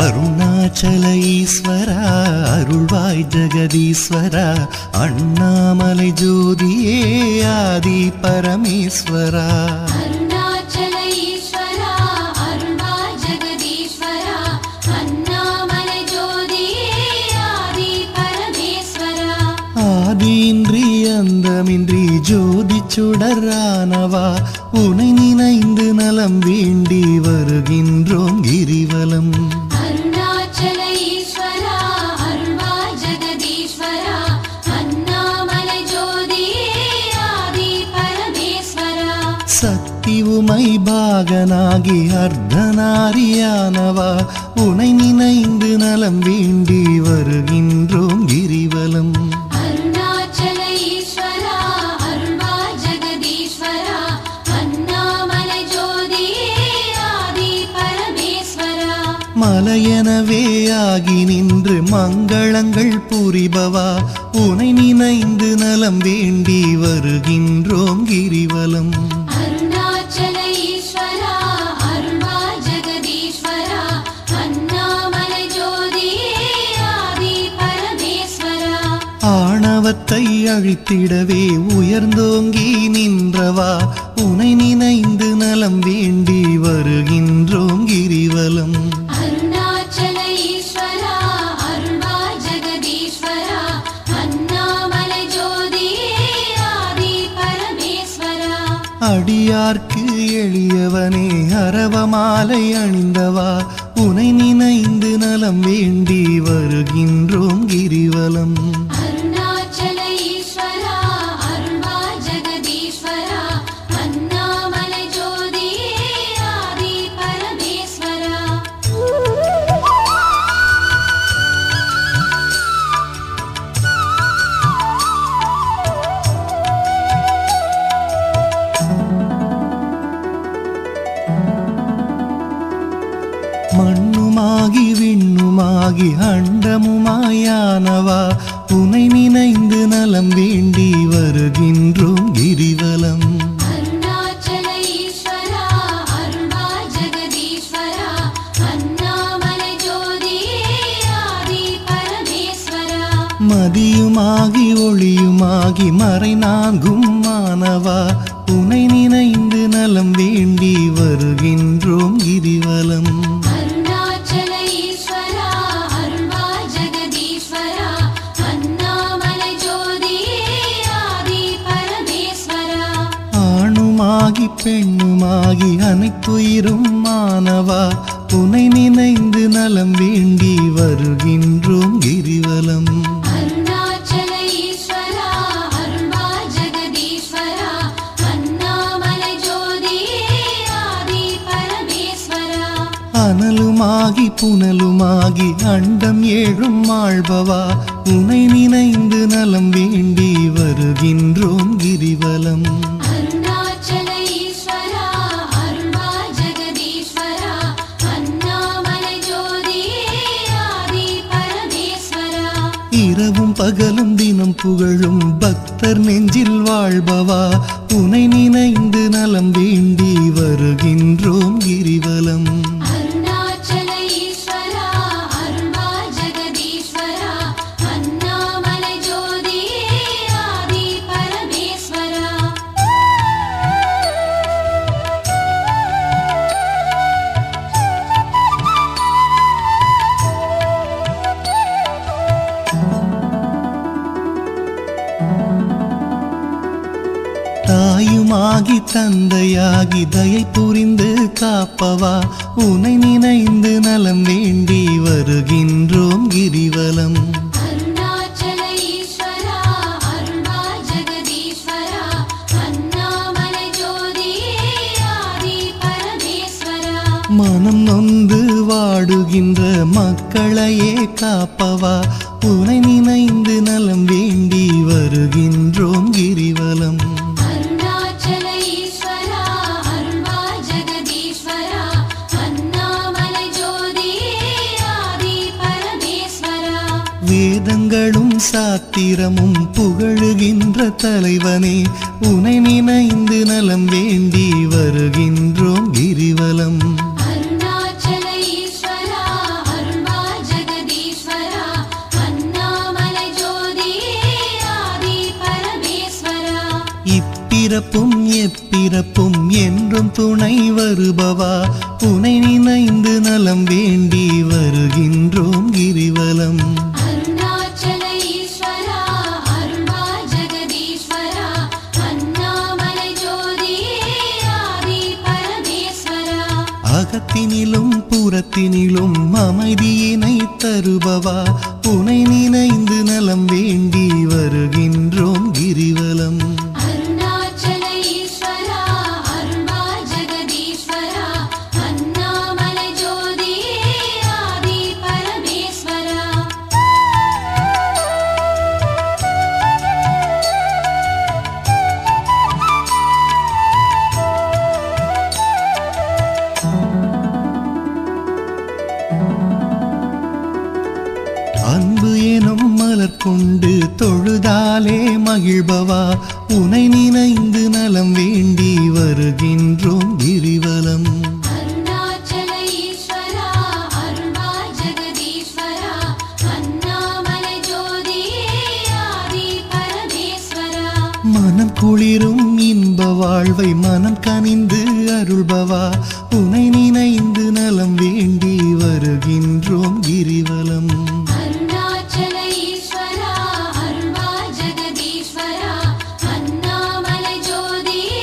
அருணாச்சல ஈஸ்வரா அருள்வாய் ஜெகதீஸ்வரா அண்ணாமலை ஜோதியே ஆதி பரமேஸ்வரா அருணாச்சல ஈஸ்வரா அருள்வாய் ஜெகதீஸ்வரா அண்ணாமலை ஜோதியே ஆதி பரமேஸ்வரா ஆதியின்றி அந்தமின்றி ஜோதி சுடரானவா உனை நினைந்து நலம் வேண்டி வருகின்றோம் கிரிவலம் அருணாச்சல ஈஸ்வரா அருள்வாய் ஜெகதீஸ்வரா அண்ணாமலை ஜோதியே ஆதி பரமேஸ்வரா சக்தி உமை பாகனாகி அர்த்தநாரியானவா உனை நினைந்து நலம் வேண்டி வருகின்றோம் கிரிவலம் அருணாச்சல ஈஸ்வரா அருள்வாய் ஜெகதீஸ்வரா அண்ணாமலை ஜோதியே ஆதி பரமேஸ்வரா மலையெனவே ஆகி நின்று மங்களங்கள் புரிபவா உனை நினைந்து நலம் வேண்டி வருகின்றோம் கிரிவலம் அருணாச்சல ஈஸ்வரா அருள்வாய் ஜெகதீஸ்வரா அண்ணாமலை ஜோதியே ஆதி பரமேஸ்வரா ஆணவத்தை அழித்திடவே உயர்ந்தோங்கி நின்றவா உனை நினைந்து நலம் வேண்டி வருகின்றோம் கிரிவலம் அருணாச்சல ஈஸ்வரா அருள்வாய் ஜெகதீஸ்வரா அண்ணாமலை ஜோதியே ஆதி பரமேஸ்வரா அடியார்க்கு எளியவனே அரவமாலை அணிந்தவா உனை நினைந்து நலம் வேண்டி வருகின்றோம் கிரிவலம் அருணாச்சல ஈஸ்வரா அருள்வாய் ஜெகதீஸ்வரா அண்ணாமலை ஜோதியே ஆதி பரமேஸ்வரா மண்ணுமாகி விண்ணுமாகி அண்டமுமாயானவா உனை நினைந்து நலம் வேண்டி வருகின்றோம் கிரிவலம் அருணாச்சல ஈஸ்வரா அருள்வாய் ஜெகதீஸ்வரா அண்ணாமலை ஜோதியே ஆதி பரமேஸ்வரா மதியுமாகி ஒளியுமாகி மறைநான்கும் மானவா உனை நினைந்து நலம் வேண்டி வருகின்றோம் கிரிவலம் அருணாச்சல ஈஸ்வரா அருள்வாய் ஜெகதீஸ்வரா அண்ணாமலை ஜோதியே ஆதி பரமேஸ்வரா ஆணுமாகி பெண்ணுமாகி அனைத்துயிரும் மானவா உனை நினைந்து நலம் வேண்டி வருகின்றோம் கிரிவலம் அருணாச்சல ஈஸ்வரா அருள்வாய் ஜெகதீஸ்வரா அண்ணாமலை ஜோதியே ஆதி பரமேஸ்வரா அனலுமாகி புனலுமாகி அண்டம் ஏழும் ஆள்பவா உனை நினைந்து நலம் வேண்டி வருகின்றோம் கிரிவலம் அருணாச்சல ஈஸ்வரா அருள்வாய் ஜெகதீஸ்வரா அண்ணாமலை ஜோதியே ஆதி பரமேஸ்வரா இரவும் பகலும் தினம் புகழும் பக்தர் நெஞ்சில் வாழ்பவா உனை நினைந்து நலம் வேண்டி வருகின்றோம் கிரிவலம் அருணாச்சல ஈஸ்வரா அருள்வாய் ஜெகதீஸ்வரா அண்ணாமலை ஜோதியே ஆதி பரமேஸ்வரா தாயுமாகி தந்தையாகி தயை புரிந்து காப்பவா உனை நினைந்து நலம் வேண்டி வருகின்றோம் கிரிவலம் அருணாச்சல ஈஸ்வரா அருள்வாய் ஜெகதீஸ்வரா அண்ணாமலை ஜோதியே ஆதி பரமேஸ்வரா மனம் நொந்து வாடுகின்ற மக்களையே காப்பவா உனை நினைந்து நலம் வேண்டி வருகின்றோம் கிரிவலம் அருணாச்சல ஈஸ்வரா அருள்வாய் ஜெகதீஸ்வரா அண்ணாமலை ஜோதியே ஆதி பரமேஸ்வரா வேதங்களும் சாத்திரமும் புகழுகின்ற தலைவனே உனை நினைந்து நலம் வேண்டி வருகின்றோம் கிரிவலம் அருணாச்சல ஈஸ்வரா அருள்வாய் இப்பிறப்பும் எப்பிறப்பும் என்றும் துணை வருபவா உனை நினைந்து நலம் வேண்டி வருகின்றோம் கிரிவலம். அருணாச்சல ஈஸ்வரா அருள்வா ஜெகதீஸ்வரா அண்ணாமலை ஜோதியே ஆதி பரமேஸ்வரா. அகத்தினிலும் புறத்தினிலும் அமைதியினை தருபவா உனை நினைந்து நலம் வேண்டி வருகின்றோம் கிரிவலம். அருணாச்சல ஈஸ்வரா அருள்வா ஜெகதீஸ்வரா அண்ணாமலை ஜோதியே ஆதி பரமேஸ்வரா. அன்பு எனும் மலர் கொண்டு தொழுதாலே மகிழ்பவா உனை நினைந்து நலம் வேண்டி வருகின்றோம் கிரிவலம். அருணாச்சல ஈஸ்வரா அருள்வா ஜெகதீஸ்வரா அண்ணாமலை ஜோதியே ஆதி பரமேஸ்வரா. மனம் குளிரும் இன்ப வாழ்வை மனம் கனிந்து அருள்பவா உனை நினைந்து நலம் வேண்டி வருகின்றோம் கிரிவலம். அருணாச்சல ஈஸ்வரா அருள்வா ஜெகதீஸ்வரா அண்ணாமலை ஜோதியே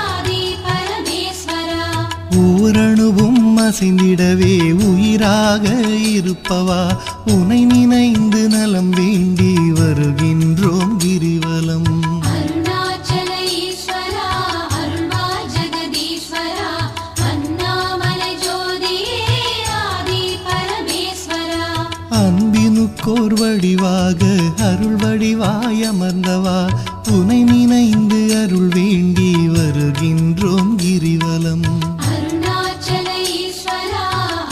ஆதி பரமேஸ்வரா. ஓரணுவும் அசைந்திடவே உயிராக இருப்பவா உனை நினைந்து நலம் வேண்டி வருகின்றோம் கிரிவலம். அருணாச்சல ஈஸ்வரா அருள்வா ஜெகதீஸ்வரா அண்ணாமலை ஜோதியே ஆதி பரமேஸ்வரா. அன்பினுக்கோர் வடிவாக அருள் வடிவாய் அமர்ந்தவா உனை நினைந்து அருள் வேண்டி வருகின்றோம் கிரிவலம். அருணாச்சல ஈஸ்வரா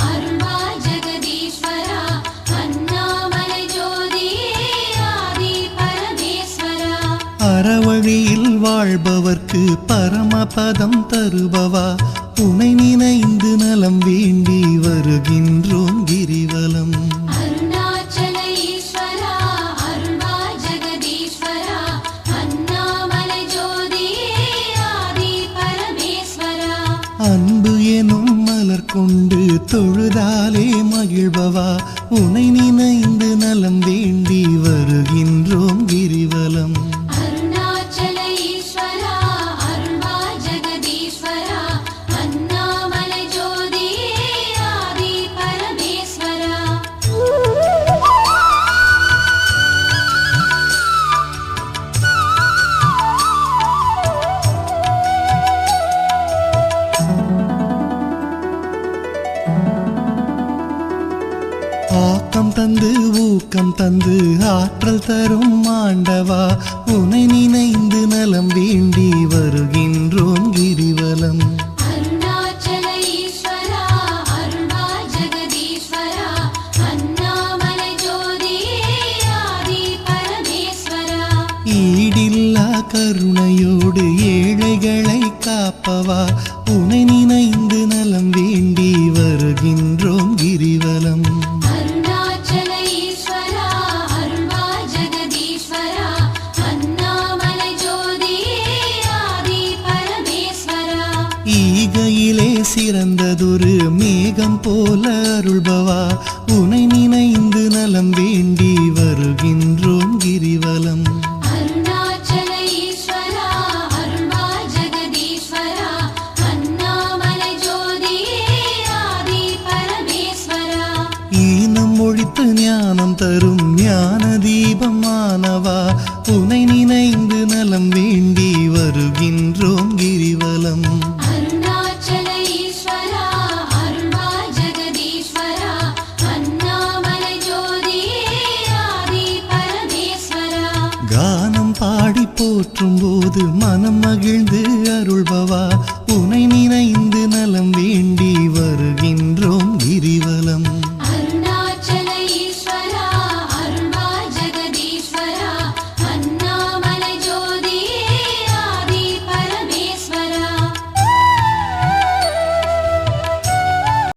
அருள்வா ஜெகதீஸ்வரா அண்ணாமலை ஜோதியே ஆதி பரமேஸ்வரா. அறவழியில் வாழ்பவர்க்கு பரமபதம் தருபவா உனை நினைந்து நலம் வேண்டி வருகின்றோம் கிரிவலம். அருணாச்சல ஈஸ்வரா அருள்வா ஜெகதீஸ்வரா அண்ணாமலை ஜோதியே ஆதி பரமேஸ்வரா. அன்பு எனும் மலர் கொண்டு தொழுதாலே மகிழ்பவா உனை நினைந்து நலம் வேண்டி வருகின்றோம் கிரிவலம். அருணாச்சல ஈஸ்வரா அருள்வா ஜெகதீஸ்வரா அண்ணாமலை ஜோதியே ஆதி பரமேஸ்வரா. ஆக்கம் தந்து ஊக்கம் தந்து ஆற்றல் தரும் ஆண்டவா உனை நினைந்து நலம் வேண்டி வருகின்றோம் கிரிவலம். அருணாச்சல ஈஸ்வரா அருள்வா ஜெகதீஸ்வரா அண்ணாமலை ஜோதியே ஆதி பரமேஸ்வரா. ஈடில்லா கருணையோடு ஏழைகளை காப்பவா உனை நினைந்து நலம் வேண்டி வருகின்றோம் கிரிவலம். அருணாச்சல ஈஸ்வரா அருள்வா ஜெகதீஸ்வரா அண்ணாமலை ஜோதியே ஆதி பரமேஸ்வரா. ஈகையிலே சிறந்ததொரு மேகம் போல அருள்பவா உனை நினைந்து நலம் வேண்டி வருகின்றோம் கிரிவலம். அருணாச்சல ஈஸ்வரா அருள்வா ஜெகதீஸ்வரா அண்ணாமலை ஜோதியே ஆதி பரமேஸ்வரா. ஈனம் ஒழித்து ஞானம் தரும் ஞான தீபமானவா உனை நினைந்து நலம் வேண்டி வருகின்றோம் கிரிவலம். அருணாச்சல ஈஸ்வரா அருள்வா ஜெகதீஸ்வரா அண்ணாமலை ஜோதியே ஆதி பரமேஸ்வரா. கானம் பாடி போற்றும் போது மனம் மகிழ்ந்து அருள்பவா உனை நினைந்து